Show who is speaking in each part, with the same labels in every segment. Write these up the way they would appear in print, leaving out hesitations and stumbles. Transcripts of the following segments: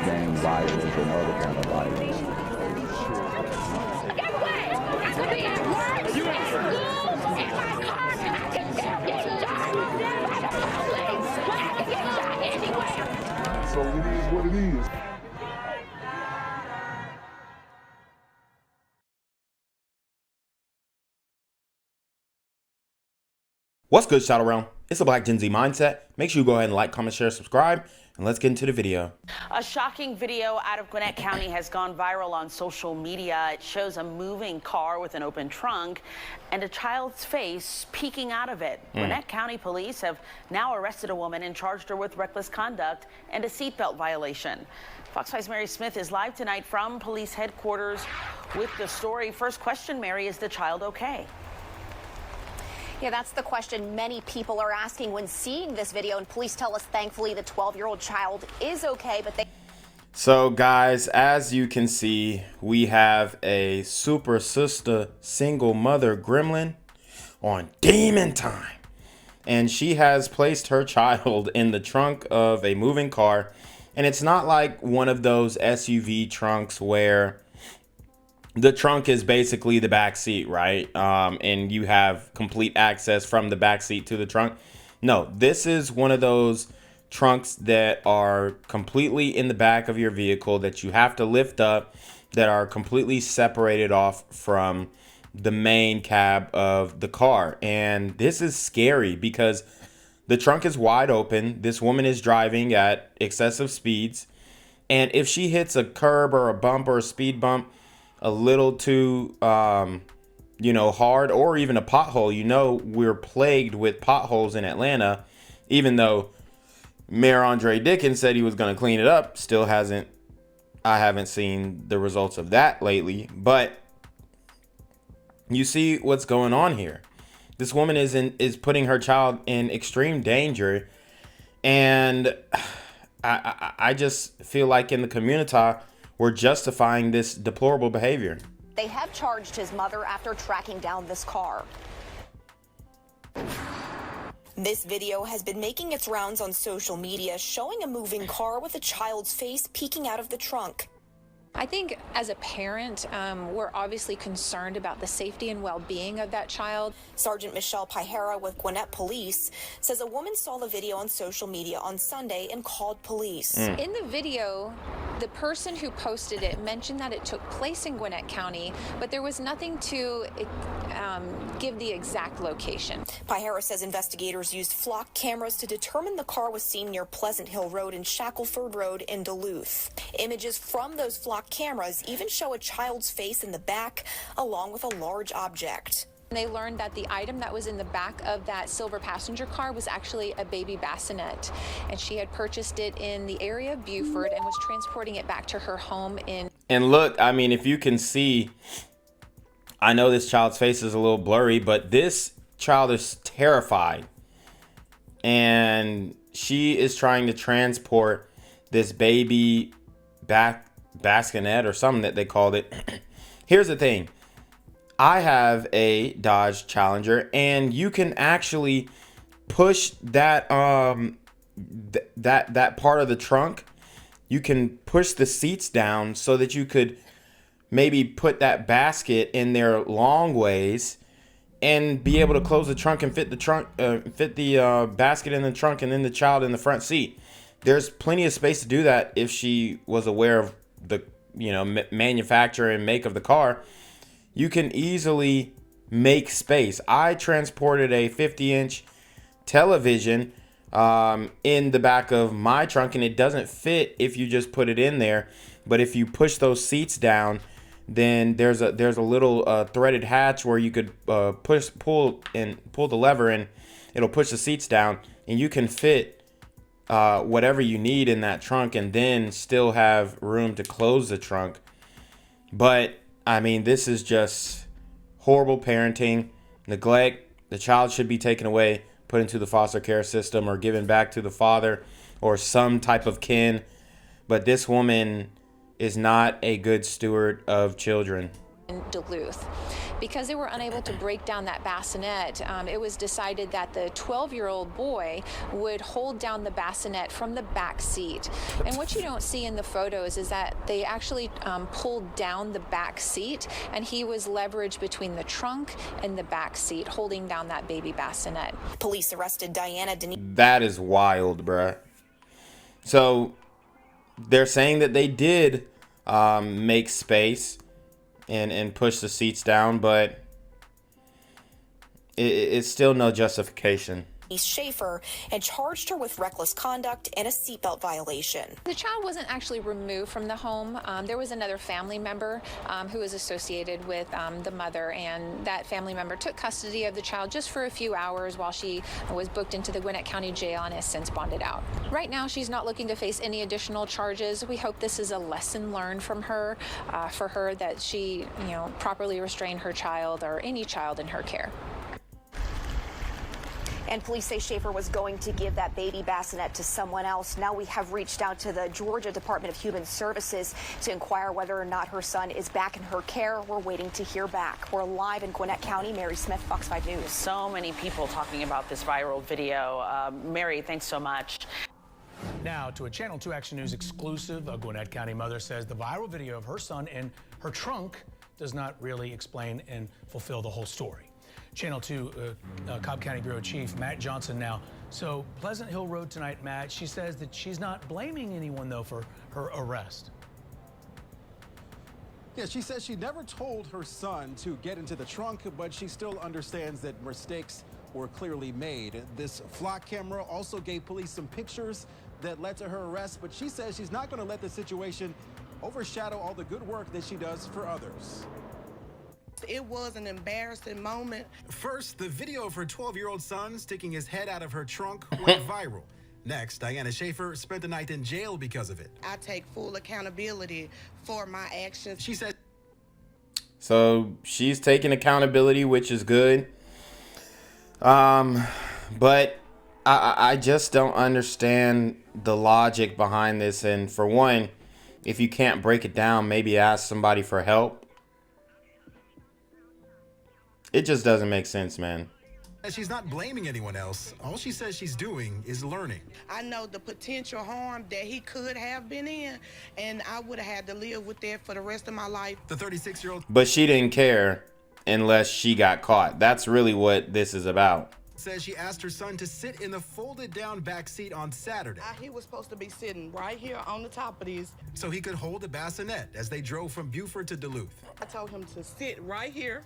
Speaker 1: gang violence and other kind of violence.
Speaker 2: Get away! I could be at work, at school, in my car, I can still get shot by the police, but I can get shot anywhere.
Speaker 1: So it is what it is.
Speaker 3: What's good, Shadow Realm? It's the Black Gen Z Mindset. Make sure you go ahead and like, comment, share, subscribe, and let's get into the video.
Speaker 4: A shocking video out of Gwinnett County has gone viral on social media. It shows a moving car with an open trunk and a child's face peeking out of it. Gwinnett County police have now arrested a woman and charged her with reckless conduct and a seatbelt violation. Fox 5's Mary Smith is live tonight from police headquarters with the story. First question, Mary, is the child okay?
Speaker 5: Yeah, that's the question many people are asking when seeing this video, and police tell us thankfully the 12-year-old child is okay, but they...
Speaker 3: So guys, as you can see, we have a super sister single mother gremlin on demon time, and she has placed her child in the trunk of a moving car, and it's not like one of those SUV trunks where the trunk is basically the back seat, right? And you have complete access from the back seat to the trunk. No, this is one of those trunks that are completely in the back of your vehicle that you have to lift up, that are completely separated off from the main cab of the car. And this is scary because the trunk is wide open. This woman is driving at excessive speeds. And if she hits a curb or a bump or a speed bump a little too, hard, or even a pothole, we're plagued with potholes in Atlanta, even though Mayor Andre Dickens said he was going to clean it up. I haven't seen the results of that lately, but you see what's going on here. This woman is putting her child in extreme danger. And I just feel like in the community, we're justifying this deplorable behavior.
Speaker 5: They have charged his mother after tracking down this car.
Speaker 6: This video has been making its rounds on social media, showing a moving car with a child's face peeking out of the trunk.
Speaker 7: I think as a parent, we're obviously concerned about the safety and well-being of that child.
Speaker 6: Sergeant Michelle Pajera with Gwinnett Police says a woman saw the video on social media on Sunday and called police.
Speaker 7: In the video, the person who posted it mentioned that it took place in Gwinnett County, but there was nothing to give the exact location.
Speaker 6: Pajera says investigators used flock cameras to determine the car was seen near Pleasant Hill Road and Shackelford Road in Duluth. Images from those flock cameras even show a child's face in the back, along with a large object.
Speaker 7: They learned that the item that was in the back of that silver passenger car was actually a baby bassinet, and she had purchased it in the area of Buford and was transporting it back to her home in...
Speaker 3: And look, I mean, if you can see, I know this child's face is a little blurry, but this child is terrified, and she is trying to transport this baby bassinet or something that they called it. Here's the thing. I have a Dodge Challenger, and you can actually push that that part of the trunk. You can push the seats down so that you could maybe put that basket in there long ways and be able to close the trunk and fit the basket in the trunk and then the child in the front seat. There's plenty of space to do that if she was aware of the manufacturer and make of the car. You can easily make space. I transported a 50-inch television in the back of my trunk, and it doesn't fit if you just put it in there. But if you push those seats down, then there's a little threaded hatch where you could pull the lever, and it'll push the seats down, and you can fit whatever you need in that trunk, and then still have room to close the trunk. But I mean, this is just horrible parenting, neglect. The child should be taken away, put into the foster care system, or given back to the father or some type of kin. But this woman is not a good steward of children.
Speaker 7: in Duluth. Because they were unable to break down that bassinet, it was decided that the 12-year-old boy would hold down the bassinet from the back seat. And what you don't see in the photos is that they actually pulled down the back seat, and he was leveraged between the trunk and the back seat, holding down that baby bassinet.
Speaker 6: Police arrested Dianna.
Speaker 3: That is wild, bruh. So they're saying that they did make space and push the seats down, but it's still no justification.
Speaker 6: Shaffer, and charged her with reckless conduct and a seatbelt violation.
Speaker 7: The child wasn't actually removed from the home. There was another family member who was associated with the mother, and that family member took custody of the child just for a few hours while she was booked into the Gwinnett County Jail and has since bonded out. Right now, she's not looking to face any additional charges. We hope this is a lesson learned from her, for her, that she, properly restrain her child or any child in her care.
Speaker 5: And police say Shaffer was going to give that baby bassinet to someone else. Now we have reached out to the Georgia Department of Human Services to inquire whether or not her son is back in her care. We're waiting to hear back. We're live in Gwinnett County. Mary Smith, Fox 5 News.
Speaker 4: So many people talking about this viral video. Mary, thanks so much.
Speaker 8: Now to a Channel 2 Action News exclusive. A Gwinnett County mother says the viral video of her son in her trunk does not really explain and fulfill the whole story. Channel 2 Cobb County Bureau Chief Matt Johnson now. So Pleasant Hill Road tonight, Matt. She says that she's not blaming anyone, though, for her arrest.
Speaker 9: Yeah, she says she never told her son to get into the trunk, but she still understands that mistakes were clearly made. This flock camera also gave police some pictures that led to her arrest, but she says she's not going to let the situation overshadow all the good work that she does for others.
Speaker 10: It was an embarrassing moment.
Speaker 11: First, the video of her 12-year-old son sticking his head out of her trunk went viral. Next, Dianna Shaffer spent the night in jail because of it.
Speaker 10: I take full accountability for my actions.
Speaker 11: She said.
Speaker 3: So she's taking accountability, which is good. But I just don't understand the logic behind this. And for one, if you can't break it down, maybe ask somebody for help. It just doesn't make sense, man.
Speaker 11: She's not blaming anyone else. All she says she's doing is learning.
Speaker 10: I know the potential harm that he could have been in, and I would have had to live with that for the rest of my life.
Speaker 11: The 36-year-old.
Speaker 3: But she didn't care unless she got caught. That's really what this is about.
Speaker 11: Says she asked her son to sit in the folded down back seat on Saturday.
Speaker 10: He was supposed to be sitting right here on the top of these.
Speaker 11: So he could hold the bassinet as they drove from Beaufort to Duluth.
Speaker 10: I told him to sit right here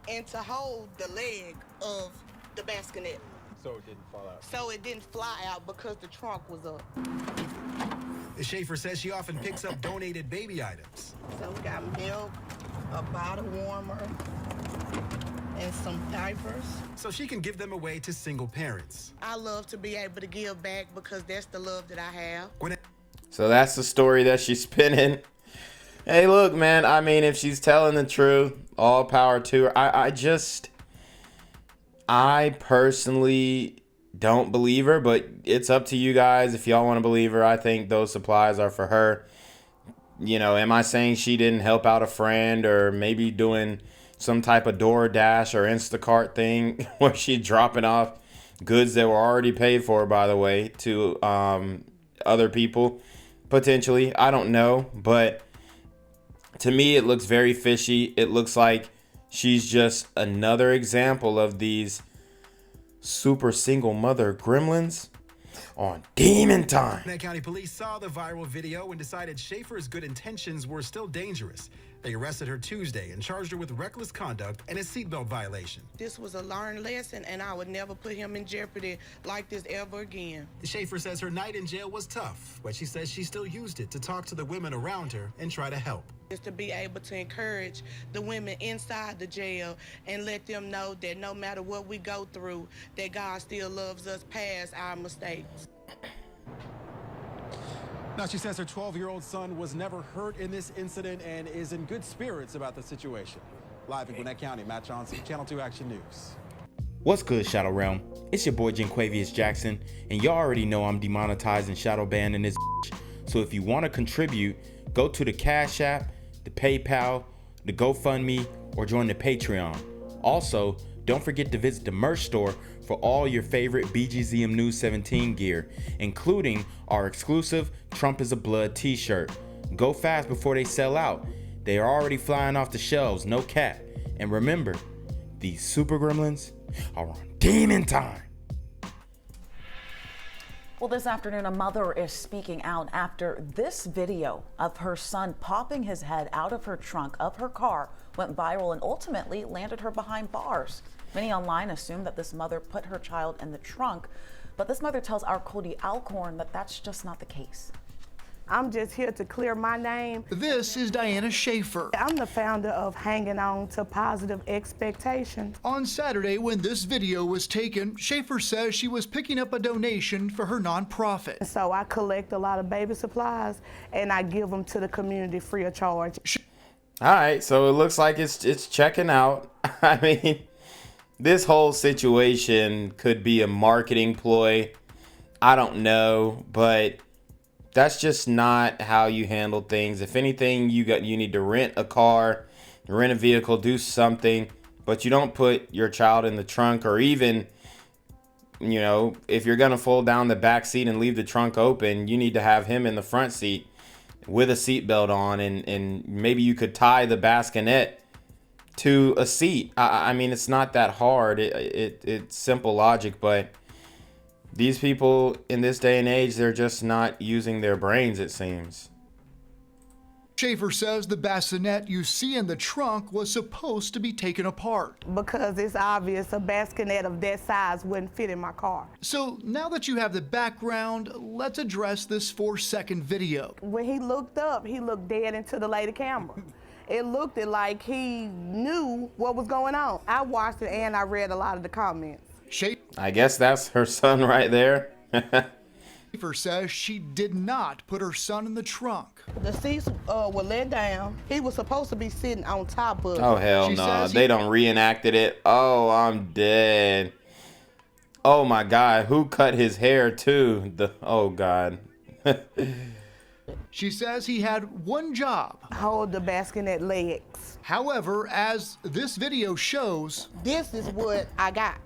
Speaker 10: and to hold the leg of the bassinet.
Speaker 9: So it didn't fall out.
Speaker 10: So it didn't fly out because the trunk was up.
Speaker 11: Shaffer says she often picks up donated baby items.
Speaker 10: So we got milk, a bottle warmer, and some diapers.
Speaker 11: So she can give them away to single parents.
Speaker 10: I love to be able to give back because that's the love that I have.
Speaker 3: So that's the story that she's spinning. Hey, look, man, I mean, if she's telling the truth, all power to her. I personally don't believe her, but it's up to you guys if y'all want to believe her. I think those supplies are for her. Am I saying she didn't help out a friend or maybe doing some type of DoorDash or Instacart thing where she's dropping off goods that were already paid for, by the way, to other people? Potentially. I don't know, but to me, it looks very fishy. It looks like she's just another example of these super single mother gremlins on demon time.
Speaker 11: Gwinnett County Police saw the viral video and decided Shaffer's good intentions were still dangerous. They arrested her Tuesday and charged her with reckless conduct and a seatbelt violation.
Speaker 10: This was a learned lesson, and I would never put him in jeopardy like this ever again.
Speaker 11: Shaffer says her night in jail was tough, but she says she still used it to talk to the women around her and try to help.
Speaker 10: Just to be able to encourage the women inside the jail and let them know that no matter what we go through, that God still loves us past our mistakes.
Speaker 9: Now, she says her 12-year-old son was never hurt in this incident and is in good spirits about the situation. Live in Gwinnett County, Matt Johnson, Channel 2 Action News.
Speaker 12: What's good, Shadow Realm? It's your boy Jenquavius Jackson, and y'all already know I'm demonetized and shadow banned in this bitch. So if you want to contribute, go to the Cash App, the PayPal, the GoFundMe, or join the Patreon. Also, don't forget to visit the merch store for all your favorite BGZM News 17 gear, including our exclusive Trump is a Blood t-shirt. Go fast before they sell out. They are already flying off the shelves, no cap. And remember, these super gremlins are on demon time.
Speaker 13: Well, this afternoon, a mother is speaking out after this video of her son popping his head out of her trunk of her car went viral and ultimately landed her behind bars. Many online assume that this mother put her child in the trunk, but this mother tells our Cody Alcorn that that's just not the case.
Speaker 10: I'm just here to clear my name.
Speaker 14: This is Dianna Shaffer.
Speaker 10: I'm the founder of Hanging On to Positive Expectations.
Speaker 14: On Saturday, when this video was taken, Shaffer says she was picking up a donation for her nonprofit.
Speaker 10: So I collect a lot of baby supplies and I give them to the community free of charge.
Speaker 3: All right, so it looks like it's checking out. I mean, this whole situation could be a marketing ploy. I don't know, but that's just not how you handle things. If anything, you need to rent a car, rent a vehicle, do something, but you don't put your child in the trunk, or even, you know, if you're gonna fold down the back seat and leave the trunk open, you need to have him in the front seat with a seatbelt on, and maybe you could tie the bassinet to a seat. I mean, it's not that hard. It's simple logic, but these people in this day and age, they're just not using their brains, it seems.
Speaker 14: Shaffer says the bassinet you see in the trunk was supposed to be taken apart.
Speaker 10: Because it's obvious a bassinet of that size wouldn't fit in my car.
Speaker 14: So now that you have the background, let's address this 4-second video.
Speaker 10: When he looked up, he looked dead into the lady camera. It looked like he knew what was going on. I watched it and I read a lot of the comments.
Speaker 3: I guess that's her son right there.
Speaker 14: Shaffer says she did not put her son in the trunk.
Speaker 10: The seats were let down. He was supposed to be sitting on top of it.
Speaker 3: Oh, hell no. They don't reenacted it. Oh, I'm dead. Oh, my God. Who cut his hair, too? Oh, God.
Speaker 14: She says he had one job.
Speaker 10: Hold the bassinet legs.
Speaker 14: However, as this video shows,
Speaker 10: this is what I got.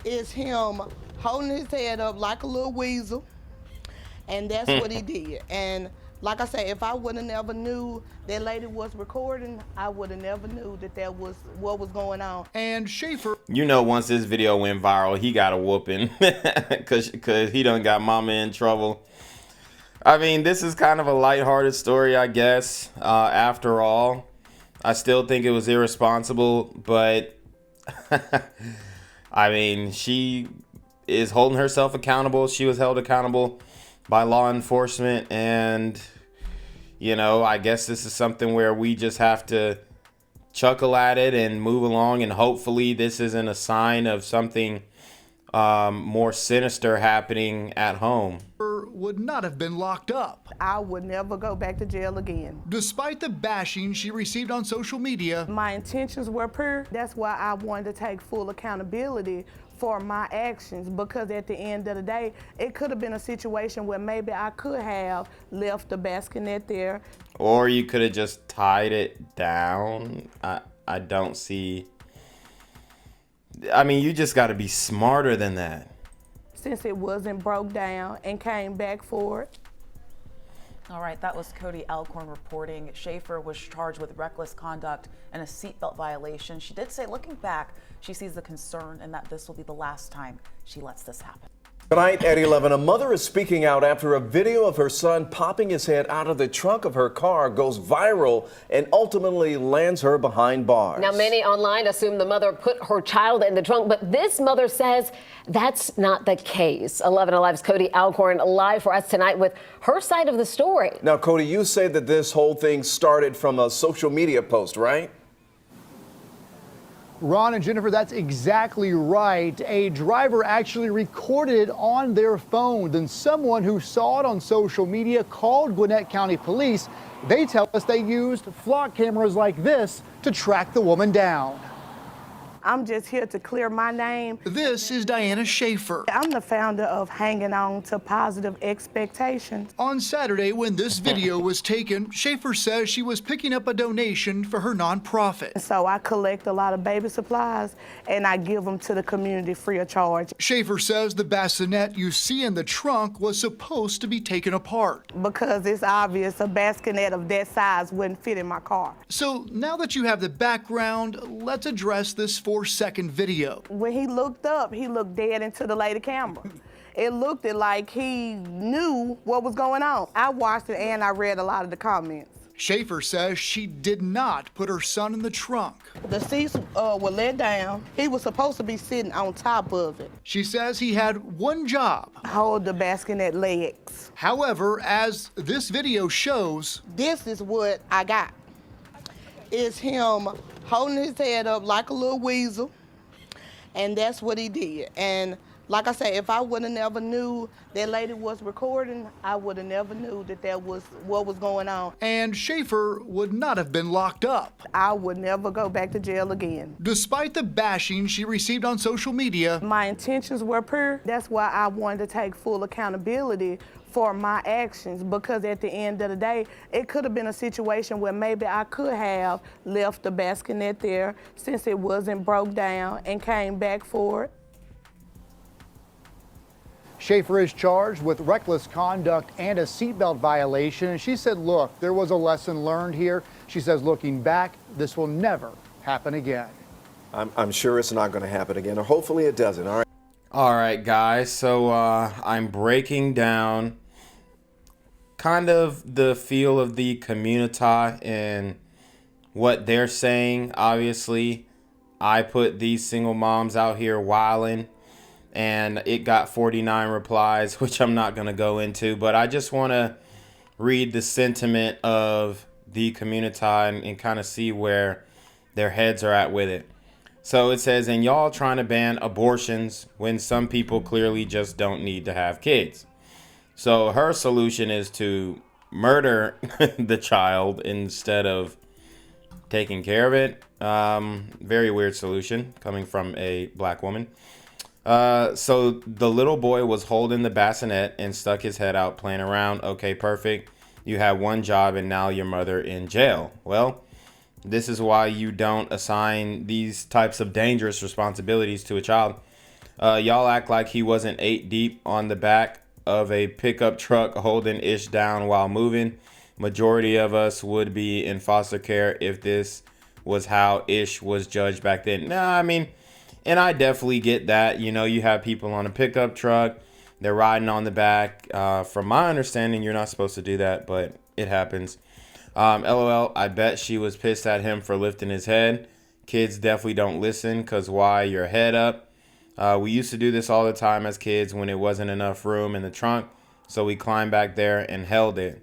Speaker 10: It's him holding his head up like a little weasel, and that's what he did. And like I said, if I would have never knew that lady was recording, I would have never knew that was what was going on.
Speaker 14: And Shaffer,
Speaker 3: you know, once this video went viral, he got a whooping because he done got mama in trouble. I mean, this is kind of a lighthearted story, I guess. After all, I still think it was irresponsible, but I mean, she is holding herself accountable. She was held accountable by law enforcement, and you know, I guess this is something where we just have to chuckle at it and move along, and hopefully this isn't a sign of something more sinister happening at home.
Speaker 14: Would not have been locked up.
Speaker 10: I would never go back to jail again.
Speaker 14: Despite the bashing she received on social media,
Speaker 10: my intentions were pure. That's why I wanted to take full accountability for my actions, because at the end of the day, it could have been a situation where maybe I could have left the bassinet there.
Speaker 3: Or you could have just tied it down. I don't see. I mean, you just got to be smarter than that.
Speaker 10: Since it wasn't broke down and came back for it.
Speaker 13: All right, that was Cody Alcorn reporting. Shaffer was charged with reckless conduct and a seatbelt violation. She did say, looking back, she sees the concern and that this will be the last time she lets this happen.
Speaker 15: Tonight at 11, a mother is speaking out after a video of her son popping his head out of the trunk of her car goes viral and ultimately lands her behind bars.
Speaker 16: Now, many online assume the mother put her child in the trunk, but this mother says that's not the case. 11 Alive's Cody Alcorn live for us tonight with her side of the story.
Speaker 15: Now, Cody, you say that this whole thing started from a social media post, right?
Speaker 17: Ron and Jennifer, that's exactly right. A driver actually recorded it on their phone. Then someone who saw it on social media called Gwinnett County Police. They tell us they used flock cameras like this to track the woman down.
Speaker 10: I'm just here to clear my name.
Speaker 14: This is Dianna Shaffer.
Speaker 10: I'm the founder of Hanging On to Positive Expectations.
Speaker 14: On Saturday, when this video was taken, Shaffer says she was picking up a donation for her nonprofit.
Speaker 10: So I collect a lot of baby supplies and I give them to the community free of charge.
Speaker 14: Shaffer says the bassinet you see in the trunk was supposed to be taken apart.
Speaker 10: Because it's obvious a bassinet of that size wouldn't fit in my car.
Speaker 14: So now that you have the background, let's address this 4-second video.
Speaker 10: When he looked up, he looked dead into the lady camera. It looked like he knew what was going on. I watched it and I read a lot of the comments.
Speaker 14: Shaffer says she did not put her son in the trunk.
Speaker 10: The seats were let down. He was supposed to be sitting on top of it.
Speaker 14: She says he had one job.
Speaker 10: Hold the bassinet legs.
Speaker 14: However, as this video shows,
Speaker 10: this is what I got. It's him holding his head up like a little weasel, and that's what he did. And like I say, if I would have never knew that lady was recording, I would have never knew that was what was going on.
Speaker 14: And Shaffer would not have been locked up.
Speaker 10: I would never go back to jail again.
Speaker 14: Despite the bashing she received on social media,
Speaker 10: my intentions were pure. That's why I wanted to take full accountability for my actions, because at the end of the day, it could have been a situation where maybe I could have left the bassinet there since it wasn't broke down and came back for it.
Speaker 17: Shaffer is charged with reckless conduct and a seatbelt violation. And she said, look, there was a lesson learned here. She says, looking back, this will never happen again.
Speaker 15: I'm sure it's not going to happen again, or hopefully it doesn't.
Speaker 3: All right, guys. So I'm breaking down kind of the feel of the community and what they're saying. Obviously, I put these single moms out here wilding, and it got 49 replies, which I'm not going to go into. But I just want to read the sentiment of the community and kind of see where their heads are at with it. So it says, and y'all trying to ban abortions when some people clearly just don't need to have kids. So her solution is to murder the child instead of taking care of it. Very weird solution coming from a black woman. So the little boy was holding the bassinet and stuck his head out playing around. Okay, perfect. You had one job and now your mother in jail. Well, this is why you don't assign these types of dangerous responsibilities to a child. Y'all act like he wasn't 8 deep on the back of a pickup truck holding Ish down while moving. Majority of us would be in foster care if this was how Ish was judged back then. Nah, I mean, and I definitely get that. You know, you have people on a pickup truck. They're riding on the back. From my understanding, you're not supposed to do that, but it happens. LOL, I bet she was pissed at him for lifting his head. Kids definitely don't listen, because why? Your head up. We used to do this all the time as kids when it wasn't enough room in the trunk, so we climbed back there and held it.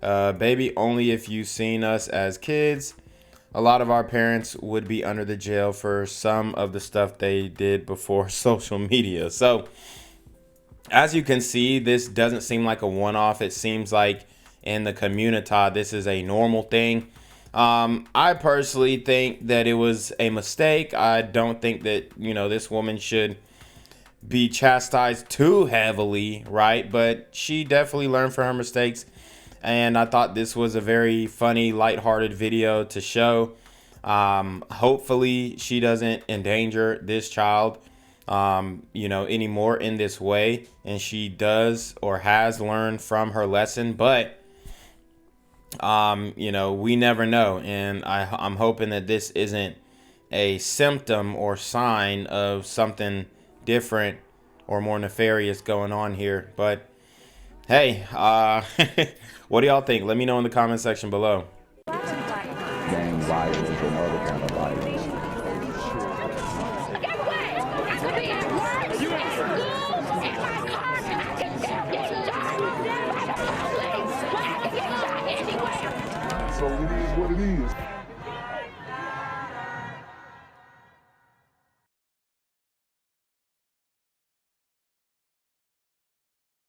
Speaker 3: Baby, only if you seen us as kids. A lot of our parents would be under the jail for some of the stuff they did before social media. So, as you can see, this doesn't seem like a one-off. It seems like in the community, this is a normal thing. I personally think that it was a mistake. I don't think that, you know, this woman should be chastised too heavily, right? But she definitely learned from her mistakes. And I thought this was a very funny, lighthearted video to show. Hopefully she doesn't endanger this child, you know, anymore in this way. And she does or has learned from her lesson. But you know, we never know, and I'm hoping that this isn't a symptom or sign of something different or more nefarious going on here. But hey, what do y'all think? Let me know in the comment section below.
Speaker 1: Gang violence and other kind of violence. So it is what it is.